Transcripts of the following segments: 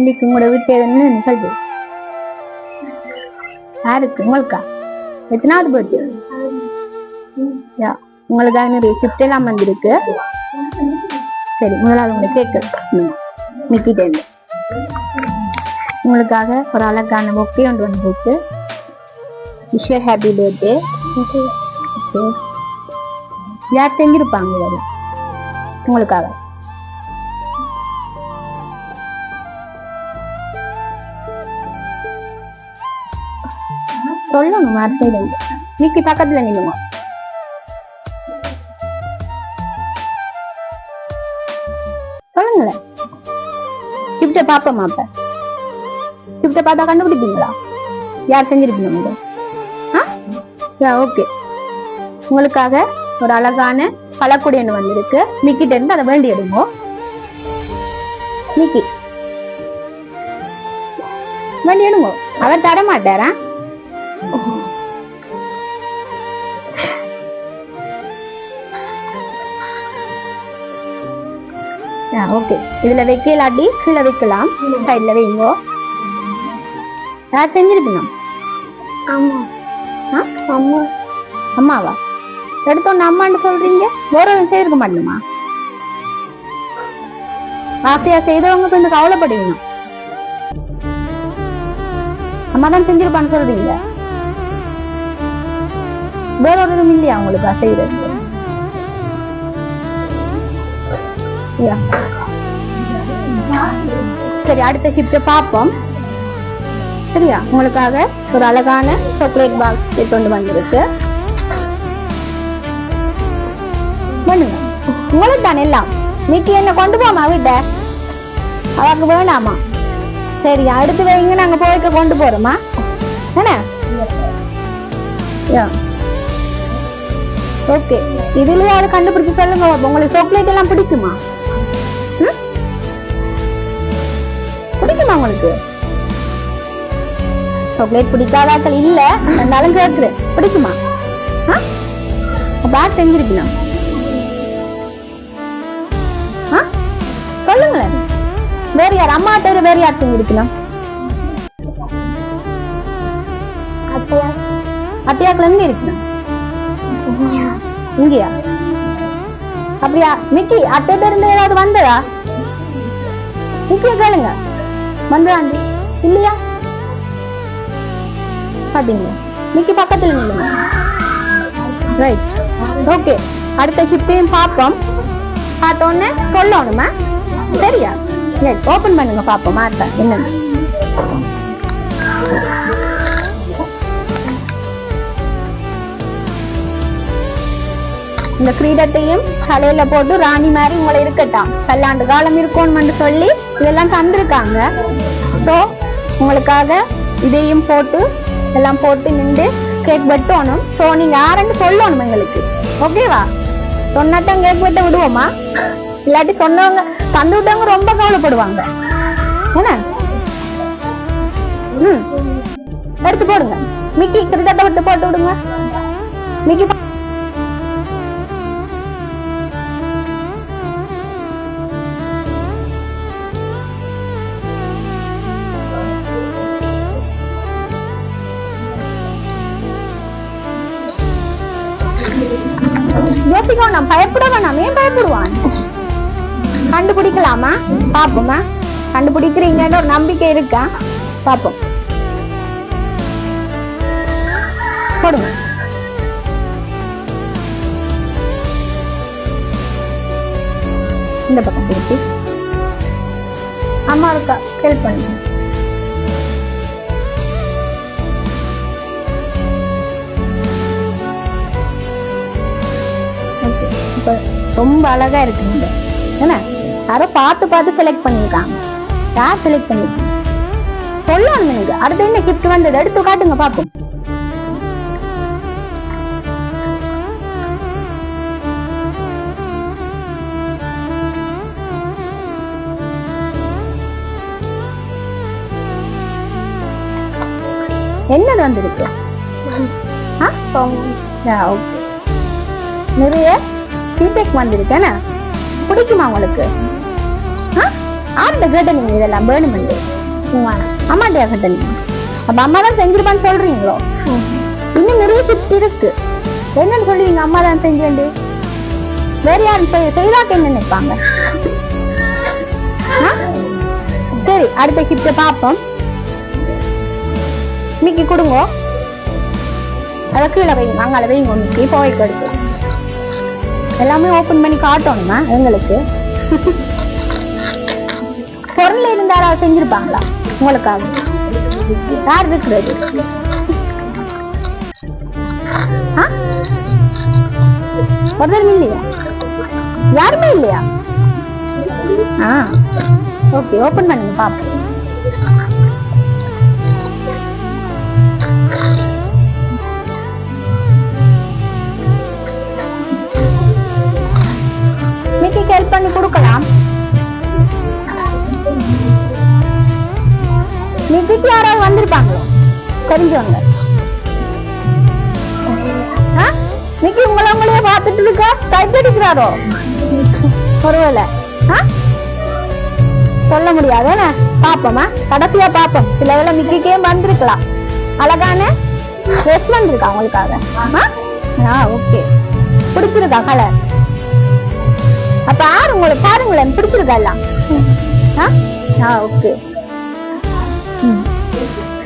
இன்னைக்கு உங்களோட வீட்டு என்ன நிகழ்வு? யாருக்கு? உங்களுக்கா? எத்தனாவது பர்த்டே? உங்களுக்காக நிறைய கிஃப்ட் எல்லாம் வந்திருக்கு. சரி, முதலாவது உங்களை கேட்க நிக்கிட்டே உங்களுக்காக ஒரு அழகான பொக்கே ஒன்று வந்திருக்கு. Wish you happy birthday. யார் செஞ்சிருப்பாங்க உங்களுக்காக? சொல்லணும் வார்த்தையில. மிக்கி பக்கத்துல நில்லுங்க. சொல்லுங்களேன். ஷிப்ட பாப்போமா? அப்ப ஷிப்ட பார்த்தா கண்டுபிடிப்பீங்களா யார் செஞ்சிருப்பீங்க? ஓகே, உங்களுக்காக ஒரு அழகான பழக்குடி ஒன்று வந்திருக்கு. மிக்கிட்ட இருந்து அதை வேண்டி எடுங்க. மிக்கி வேண்டி எடுங்க. அவர் தர மாட்டாரா? ஓகே, இதுல வைக்கலாட்டி கீழே வைக்கலாம். சைட்ல வைங்க. யார் செஞ்சிருப்பீங்க? அம்மாவா? எடுத்தோன்னு அம்மான்னு சொல்றீங்க. வேற செய்திருக்க மாட்டேமா? ஆசையா செய்தவங்க கொஞ்சம் கவலைப்படுவீங்க. அம்மா தான் செஞ்சிருப்பான்னு சொல்றீங்க. வேற ஒரு இல்லையா உங்களுக்கு செய்யறது? சரி, அடுத்த ஷிப்ட பாப்போம். சரியா? உங்களுக்காக ஒரு அழகான சாக்லேட் பாக்ஸ் கொண்டு வந்திருக்கு. பண்ணுங்க, உங்களுக்கு தானே எல்லாம். மிக்கி என்ன கொண்டு போமா வீட்ட? அவருக்கு வேணாமா? சரி, அடுத்து வைங்க, நாங்க போய்க்க கொண்டு போறோமா? என்ன? ஓகே, இதுலயே அதை கண்டுபிடிச்சு சொல்லுங்க. உங்களுக்கு சாக்லேட் எல்லாம் பிடிக்குமா? பிடிக்குமா உங்களுக்கு? சாக்லேட் பிடிக்காதாக்கள் இல்ல, இருந்தாலும் கேக்குறேன். பிடிக்குமா? பார் செஞ்சிருக்கணும். சொல்லுங்களேன். வேற யார்? அம்மா தவிர வேற யார் செஞ்சிருக்கணும்? அத்தையாக்கள் எங்க இருக்கணும்? இங்கயா? அப்படியா? மிக்கி அத்தை இருந்து ஏதாவது வந்ததா? மிக்கிய கேளுங்க. வந்தாண்டி இல்லையா? பாத்தீங்களா? மிக்கி பக்கத்துல நில்லுங்க. Right, okay. அடுத்த ஷிப்டையும் பார்ப்போம். பார்த்தோன்னே சொல்லணுமா? சரியா? ஓபன் பண்ணுங்க பாப்போம். மாட்டா என்னன்னு. இந்த கிரீடத்தையும் தலையில போட்டு ராணி மாதிரி உங்களை இருக்கட்டாம். பல்லாண்டு காலம் இருக்கணும்னு சொல்லி இதெல்லாம் தந்திருக்காங்க. ஸோ உங்களுக்காக இதையும் போட்டு எல்லாம் போட்டு நின்று கேக் வெட்டணும். ஸோ நீங்க யாருன்னு சொல்லணும் எங்களுக்கு. ஓகேவா? சொன்னாட்டம் கேக் வெட்ட விடுவோமா? இல்லாட்டி சொன்னவங்க தந்து விட்டவங்க ரொம்ப கவலைப்படுவாங்க. என்ன? எடுத்து போடுங்க. மிக்கி கிரீடத்தை விட்டு போட்டு விடுங்க. மிக்கி யோசிக்க வேணாம், பயப்பட வேணாம். ஏன் பயப்படுவான்? கண்டுபிடிக்கலாமா? பாப்போமா? கண்டுபிடிக்கிறீங்கன்னு ஒரு நம்பிக்கை இருக்கா? பாப்போம். போடுங்க. இந்த பக்கம் திருப்பி அம்மா இருக்கா ஹெல்ப் பண்ணுங்க. ரொம்ப அழகா இருக்குங்க. என்ன? யாரோ பார்த்து பார்த்து செலக்ட் பண்ணிருக்காங்க. யார் செலக்ட் பண்ணிருக்காங்க? சொல்லணும். அடுத்து என்ன கிஃப்ட் வந்தது? எடுத்து காட்டுங்க பாப்போம். என்னது வந்திருக்கு? நிறைய டீடெக் வந்திருக்கு. என்ன பிடிக்குமா உங்களுக்கு? ஆர்ட்ட கேட்ட நீங்க இதெல்லாம் வேணுமெண்டு அம்மாட்டியா கேட்ட நீங்க அப்ப அம்மா தான் செஞ்சிருப்பான்னு சொல்றீங்களோ இன்னும் நிறைய கிஃப்ட் இருக்கு என்னன்னு சொல்லுவீங்க அம்மா தான் செஞ்சேன்டு வேற யாரும் செய்தாக்க என்ன நினைப்பாங்க சரி அடுத்த கிஃப்ட பாப்போம் மிக்கி கொடுங்க அத கீழே வைங்க அங்கால வைங்க மிக்கி போய்க்கு எடுக்கலாம் எல்லாமே ஓபன் பண்ணி காட்டணுமா எங்களுக்கு பொருள் இருந்தாலும் செஞ்சிருப்பாங்களா உங்களுக்காக யார் இருக்கிறது ஒருத்தரும் இல்லையா யாருமே இல்லையா ஓகே ஓபன் பண்ணுங்க பாப்போம் மிக்கி ஹெல்ப் பண்ணி கொடுக்கலாம் மிக்கிக்கு யாராவது வந்திருப்பாங்களோ தெரிஞ்சவங்க மிக்கி உங்களையே பார்த்துட்டு இருக்க டைப் அடிக்கிறாரோ ஒருவேளை சொல்ல முடியாது பாப்போமா கடைசியா பாப்போம் சில வேலை மிக்கிக்கே வந்திருக்கலாம் அழகான ட்ரெஸ் வந்திருக்கா உங்களுக்காக ஓகே பிடிச்சிருக்கா கலர் அப்ப யாரு உங்களுக்கு பாருங்களேன் பிடிச்சிருக்கா எல்லாம் ஓகே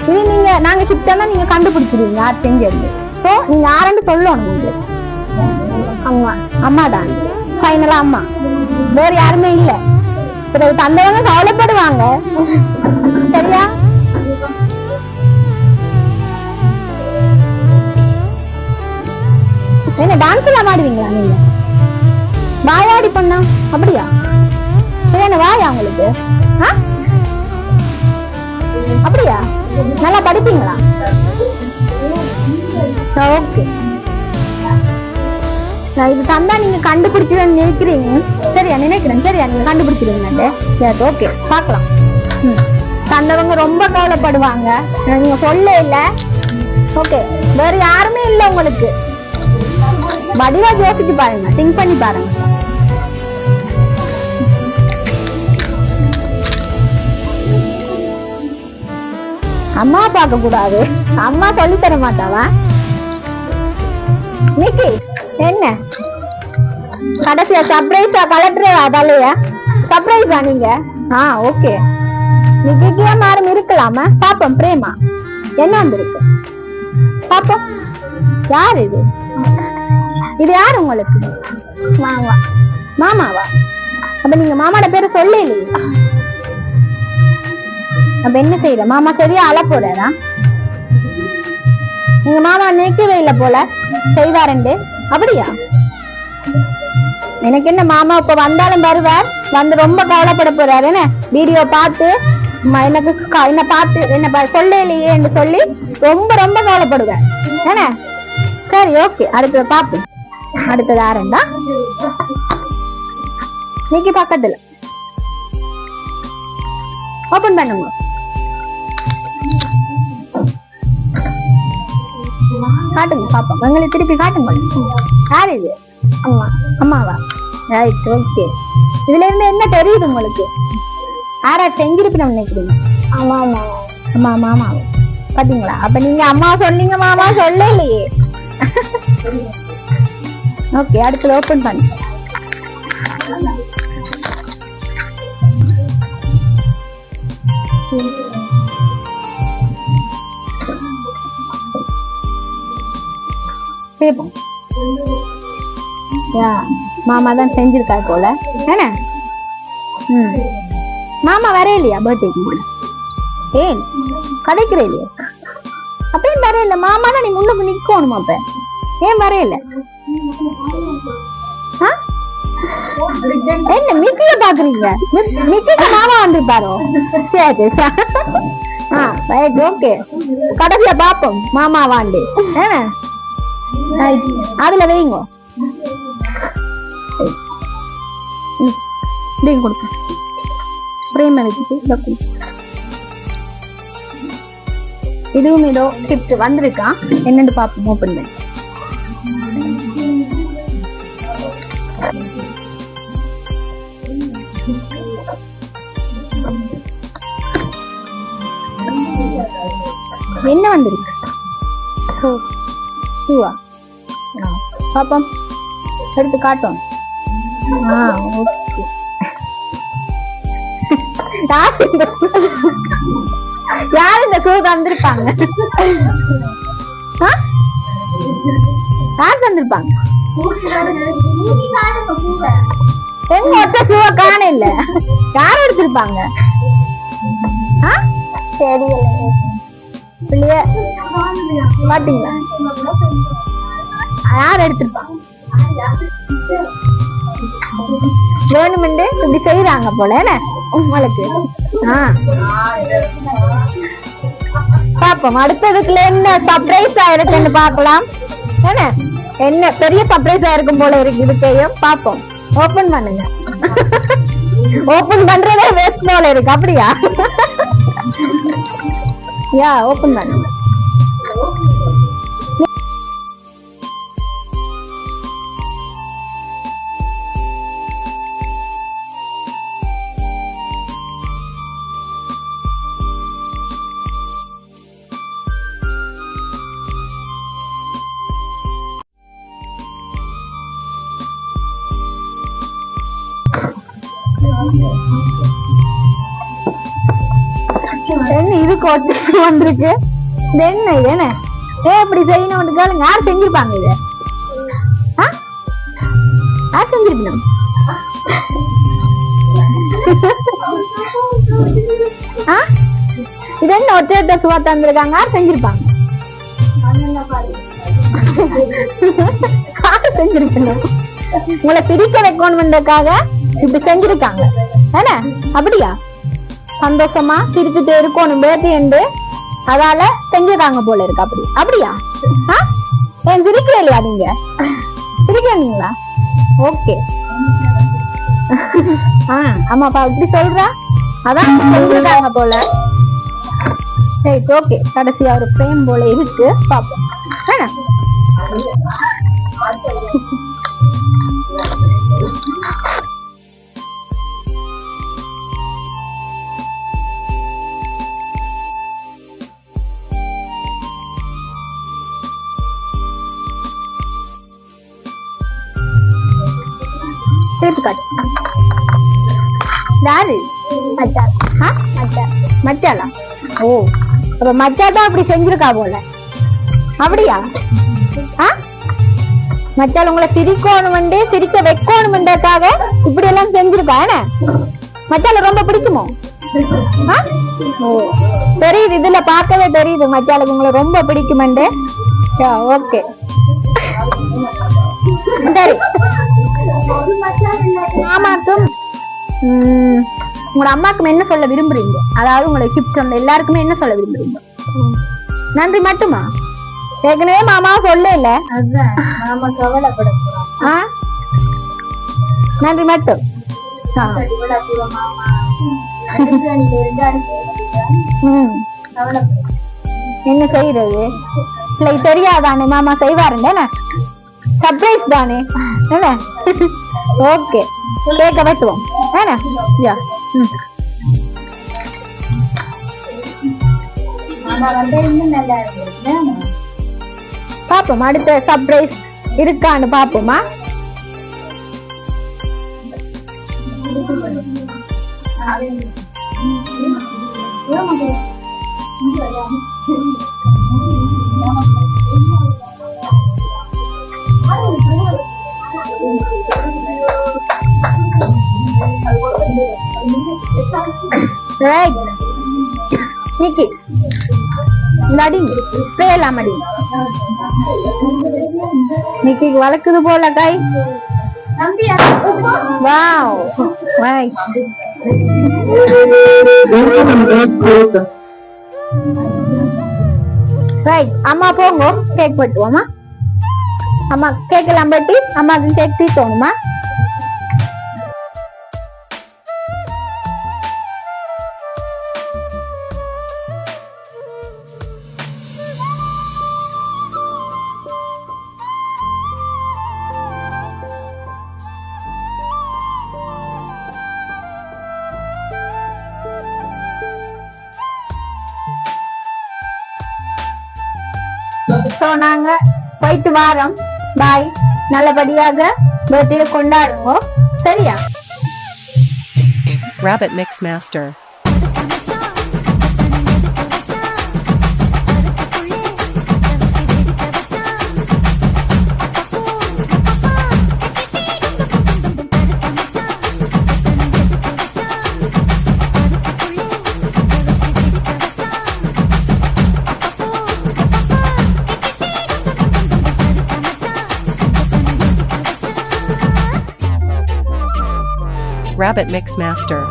இது நீங்க நாங்க ஷிப்ட் நீங்க கண்டுபிடிச்சிருவீங்க யார் செஞ்சது சோ நீங்க யாருன்னு சொல்லணும் உங்களுக்கு அம்மா அம்மா தான் ஃபைனலா அம்மா வேற யாருமே இல்ல பிறகு தந்தவங்க கவலைப்படுவாங்க சரியா என்ன டான்ஸ் எல்லாம் ஆடுவீங்களா நீங்க வாயாடி பண்ணா அப்படியா என்ன வாயா உங்களுக்கு அப்படியா நல்லா படிப்பீங்களா ஓகே நான் இது தந்தா நீங்க கண்டுபிடிச்சிருன்னு நினைக்கிறீங்க சரியா நினைக்கிறேன் சரியா நீங்க கண்டுபிடிச்சிருவீங்க ஓகே பாக்கலாம் தந்தவங்க ரொம்ப கவலைப்படுவாங்க நீங்க சொல்ல இல்ல ஓகே வேற யாருமே இல்ல உங்களுக்கு வடிவா யோசிச்சு பாருங்க திங்க் பண்ணி பாருங்க அம்மா பார்க்க கூடாது அம்மா சொல்லி தர மாட்டாவா நிக்கி என்ன கடைசியா சர்ப்ரைஸா கலெக்டரா தலையா சர்ப்ரைஸா நீங்க ஓகே நிக்கிக்கு மாறும் இருக்கலாமா பாப்போம் பிரேமா என்ன வந்திருக்கு பாப்போம் யார் இது இது யாரு உங்களுக்கு மாமா மாமாவா அப்ப நீங்க மாமாட பேரை சொல்ல இல்லையா அப்ப என்ன செய்யற மாமா சரியா அழ போறாரா நீங்க மாமா நினைக்கவே இல்லை போல செய்வாரண்டு அப்படியா எனக்கு என்ன மாமா இப்ப வந்தாலும் வருவார் வந்து ரொம்ப கவலைப்பட போறாரு என்ன வீடியோ பார்த்து எனக்கு என்ன பார்த்து என்ன சொல்ல இல்லையே என்று சொல்லி ரொம்ப ரொம்ப கவலைப்படுவார் என்ன சரி ஓகே அடுத்தது பாப்போம் அடுத்தது யாருண்டா நீக்கி பக்கத்துல ஓபன் பண்ணுங்க காட்டுங்க பாப்போம் எங்களை திருப்பி காட்டுங்க யாரு இது அம்மா அம்மாவா ரைட் ஓகே இதுல இருந்து என்ன தெரியுது உங்களுக்கு யாரா செஞ்சிருப்பீங்க நினைக்கிறீங்க ஆமா ஆமா ஆமா மாமா பாத்தீங்களா அப்ப நீங்க அம்மா சொன்னீங்க மாமா சொல்ல இல்லையே ஓகே அடுத்து ஓபன் பண்ணு மாமா தான் செஞ்சிருக்காரு போல என்ன மாமா வர இல்லையா பர்த்டேக்கு ஏன் கதைக்கிற இல்லையா அப்ப ஏன் வர இல்ல மாமா தான் நீ முன்னுக்கு நிக்கணும் அப்ப ஏன் வர இல்ல என்ன மிக்கிய பாக்குறீங்க மிக்கிக்கு மாமா வந்திருப்பாரோ சரி ரைட் ஓகே கடைசியா பாப்போம் மாமா வாண்டு என்ன அதுல வைங்க கொடுக்க பிரேம வச்சுட்டு இதுவும் ஏதோ கிஃப்ட் வந்திருக்கா என்னன்னு பாப்போம் ஓபன் பண்ணி என்ன வந்திருக்கு? ஷூவா? பாப்போம், எடுத்து காட்டும். யார் இந்த ஷூ தந்திருப்பாங்க? யார் தந்திருப்பாங்க? ஒத்த ஷூவ காண இல்ல, யார் எடுத்திருப்பாங்க? தெரியல, பாத்தீங்களா? யார் எடுத்திருப்பாங்க? வேணுமெண்டு இப்படி செய்யறாங்க போல என்ன உங்களுக்கு. பாப்போம் அடுத்ததுக்குள்ள என்ன சர்ப்ரைஸ் ஆயிருக்குன்னு பாக்கலாம். என்ன என்ன பெரிய சர்ப்ரைஸ் ஆயிருக்கும் போல இருக்கு. இதுக்கையும் பாப்போம், ஓபன் பண்ணுங்க. ஓபன் பண்றதே வேஸ்ட் போல இருக்கு. அப்படியா? யா, ஓபன் பண்ணுங்க. என்ன இது கோட்டு வந்திருக்கு? என்ன என்ன எப்படி செய்யணும் கேளுங்க. யார் செஞ்சிருப்பாங்க? இத யார் செஞ்சிருக்கணும்? இது என்ன ஒற்றை ஒற்றை சுவா தந்திருக்காங்க? யார் செஞ்சிருப்பாங்க? யார் செஞ்சிருக்கணும்? உங்களை சிரிக்க வைக்கணும்ன்றதுக்காக இப்படி செஞ்சிருக்காங்க என்ன? அப்படியா? சந்தோஷமா சிரிச்சுட்டு இருக்கணும் பேட்டி என்று அதால செஞ்சிருக்காங்க போல இருக்கு. அப்படி அப்படியா? ஏன் சிரிக்கல இல்லையா? நீங்க சிரிக்கிறீங்களா? ஓகே. ஆமாப்பா, இப்படி சொல்றா, அதான் செஞ்சிருக்காங்க போல. சரி, ஓகே. கடைசியா ஒரு பிரேம் போல இருக்கு, பாப்போம். மச்சாலா? ஓ, அப்ப மச்சாதான் அப்படி செஞ்சிருக்கா போல. அப்படியா? மச்சால் உங்களை சிரிக்கணும், சிரிக்க வைக்கணும்ன்றதுக்காக இப்படி எல்லாம் செஞ்சிருக்கா என்ன? மச்சால ரொம்ப பிடிக்குமோ? ஓ, தெரியுது, இதுல பார்க்கவே தெரியுது மச்சாலுக்கு உங்களை ரொம்ப பிடிக்குமெண்டு. ஓகே, சரி. மாமாக்கும் உங்களோட அம்மாக்கும் என்ன சொல்ல விரும்புறீங்க? அதாவது உங்களை கிஃப்ட் சொன்ன எல்லாருக்குமே என்ன சொல்ல விரும்புறீங்க? நன்றி மட்டுமா? ஏற்கனவே மாமா சொல்ல இல்ல, மாமா கவலைப்பட. நன்றி மட்டும். என்ன செய்யறது? இல்லை தெரியாதானே, மாமா செய்வாருன்னு. சர்ப்ரைஸ் தானே என்ன? ஓகே, கேக்க வெட்டுவோம் என்ன? யா, பாப்போம் அடுத்த சர்ப்ரைஸ் இருக்கான்னு பாப்போமா? நிக்கி நிக்கி வளர்க்குது போல கை. வாவ், அம்மா போங்க, கேக் வெட்டுவோமா? அம்மா கேக் எல்லாம் வெட்டி அம்மாக்கு கேக் தீட்டணுமா? ஸோ நாங்க போயிட்டு வாரோம். பாய். நல்லபடியாக பர்த்டே கொண்டாடுங்க. சரியா? Rabbit Mix Master. Rabbit Mix Master.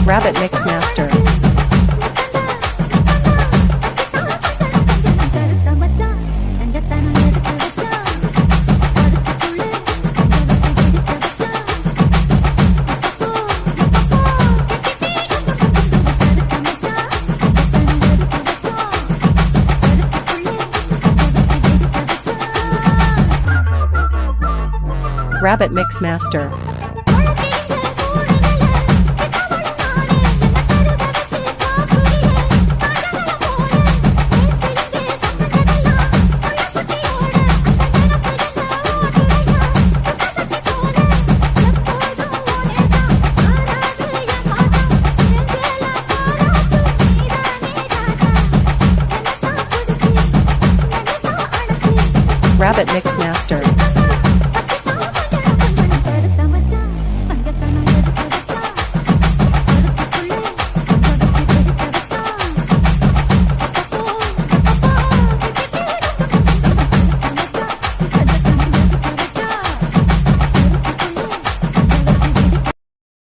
Rabbit Mix Master. Rabbit Mix Master. Rabbit Mix Master.